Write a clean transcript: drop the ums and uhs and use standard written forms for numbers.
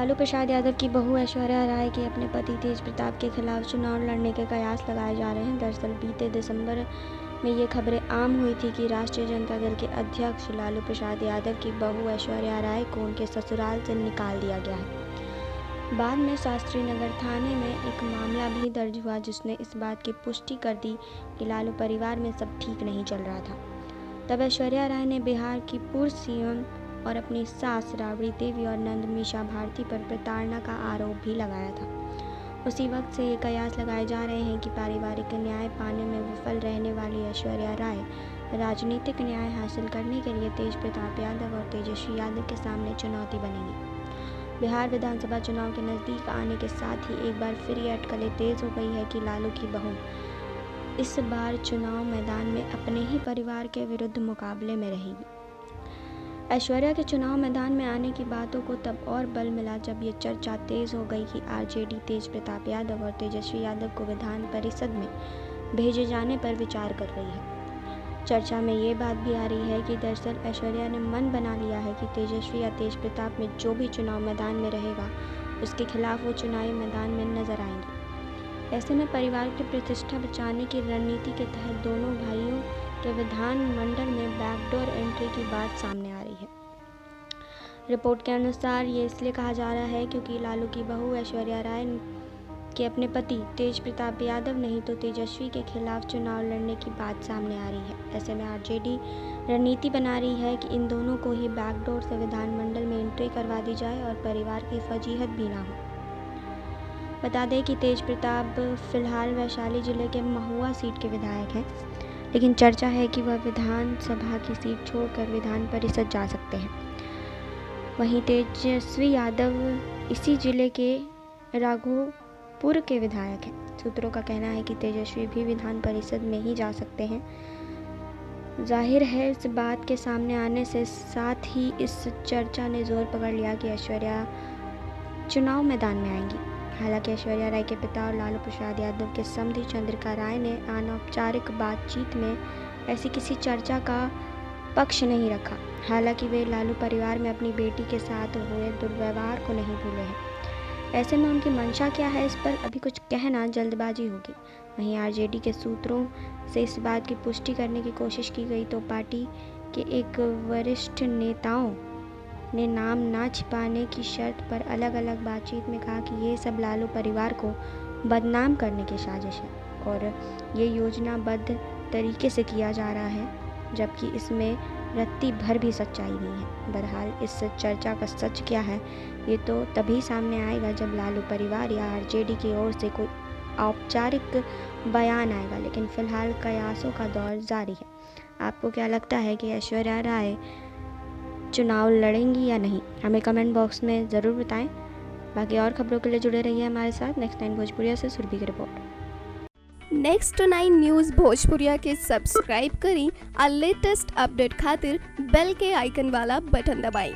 लालू प्रसाद यादव की बहू ऐश्वर्या राय के अपने पति तेज प्रताप के खिलाफ चुनाव लड़ने के कयास लगाए जा रहे हैं। दरअसल बीते दिसंबर में ये खबरें आम हुई थी कि राष्ट्रीय जनता दल के अध्यक्ष लालू प्रसाद यादव की बहू ऐश्वर्या राय को उनके ससुराल से निकाल दिया गया है। बाद में शास्त्री नगर थाने में एक मामला भी दर्ज हुआ जिसने इस बात की पुष्टि कर दी कि लालू परिवार में सब ठीक नहीं चल रहा था। तब ऐश्वर्या राय ने बिहार की पूर्व सीएम और अपनी सास राबड़ी देवी और नंद मीशा भारती पर प्रताड़ना का आरोप भी लगाया था। उसी वक्त से ये कयास लगाए जा रहे हैं कि पारिवारिक न्याय पाने में विफल रहने वाली ऐश्वर्या राय राजनीतिक न्याय हासिल करने के लिए तेज प्रताप यादव और तेजस्वी यादव के सामने चुनौती बनेगी। बिहार विधानसभा चुनाव के नज़दीक आने के साथ ही एक बार फिर ये अटकलें तेज हो गई है कि लालू की बहू इस बार चुनाव मैदान में अपने ही परिवार के विरुद्ध मुकाबले में रहेगी। ऐश्वर्या के चुनाव मैदान में आने की बातों को तब और बल मिला जब ये चर्चा तेज हो गई कि आरजेडी तेज प्रताप यादव और तेजस्वी यादव को विधान परिषद में भेजे जाने पर विचार कर रही है। चर्चा में ये बात भी आ रही है कि दरअसल ऐश्वर्या ने मन बना लिया है कि तेजस्वी या तेज प्रताप में जो भी चुनाव मैदान में रहेगा उसके खिलाफ वो चुनावी मैदान में नजर आएंगी। ऐसे में परिवार की प्रतिष्ठा बचाने की रणनीति के तहत दोनों भाइयों के विधान मंडल में बैकडोर एंट्री की बात सामने आ रही है। रिपोर्ट के अनुसार ये इसलिए कहा जा रहा है क्योंकि लालू की बहू ऐश्वर्या राय के अपने पति तेज प्रताप यादव नहीं तो तेजस्वी के खिलाफ चुनाव लड़ने की बात सामने आ रही है। ऐसे में आरजेडी रणनीति बना रही है कि इन दोनों को ही बैकडोर से विधानमंडल में एंट्री करवा दी जाए और परिवार की फजीहत भी ना हो। बता दें कि तेज प्रताप फिलहाल वैशाली जिले के महुआ सीट के विधायक हैं, लेकिन चर्चा है कि वह विधानसभा की सीट छोड़कर विधान परिषद जा सकते हैं। वहीं तेजस्वी यादव इसी जिले के राघोपुर के विधायक हैं। सूत्रों का कहना है कि तेजस्वी भी विधान परिषद में ही जा सकते हैं। जाहिर है इस बात के सामने आने से साथ ही इस चर्चा ने जोर पकड़ लिया कि ऐश्वर्या चुनाव मैदान में आएंगी। हालांकि ऐश्वर्या राय के पिता और लालू प्रसाद यादव के समधी चंद्रिका राय ने अनौपचारिक बातचीत में ऐसी किसी चर्चा का पक्ष नहीं रखा। हालांकि वे लालू परिवार में अपनी बेटी के साथ हुए दुर्व्यवहार को नहीं भूले हैं। ऐसे में उनकी मंशा क्या है इस पर अभी कुछ कहना जल्दबाजी होगी। वहीं आरजेडी के सूत्रों से इस बात की पुष्टि करने की कोशिश की गई तो पार्टी के एक वरिष्ठ नेताओं ने नाम ना छिपाने की शर्त पर अलग अलग बातचीत में कहा कि ये सब लालू परिवार को बदनाम करने की साजिश है और ये योजनाबद्ध तरीके से किया जा रहा है, जबकि इसमें रत्ती भर भी सच्चाई नहीं है। बहरहाल इस चर्चा का सच क्या है ये तो तभी सामने आएगा जब लालू परिवार या आरजेडी की ओर से कोई औपचारिक बयान आएगा, लेकिन फिलहाल कयासों का दौर जारी है। आपको क्या लगता है कि ऐश्वर्या राय चुनाव लड़ेंगी या नहीं? हमें कमेंट बॉक्स में ज़रूर बताएं। बाकी और खबरों के लिए जुड़े रहिए हमारे साथ। नेक्स्ट 9 भोजपुरिया से सुरभि की रिपोर्ट। नेक्स्ट 9 न्यूज़ भोजपुरिया के सब्सक्राइब करी और लेटेस्ट अपडेट खातिर बेल के आइकन वाला बटन दबाएं।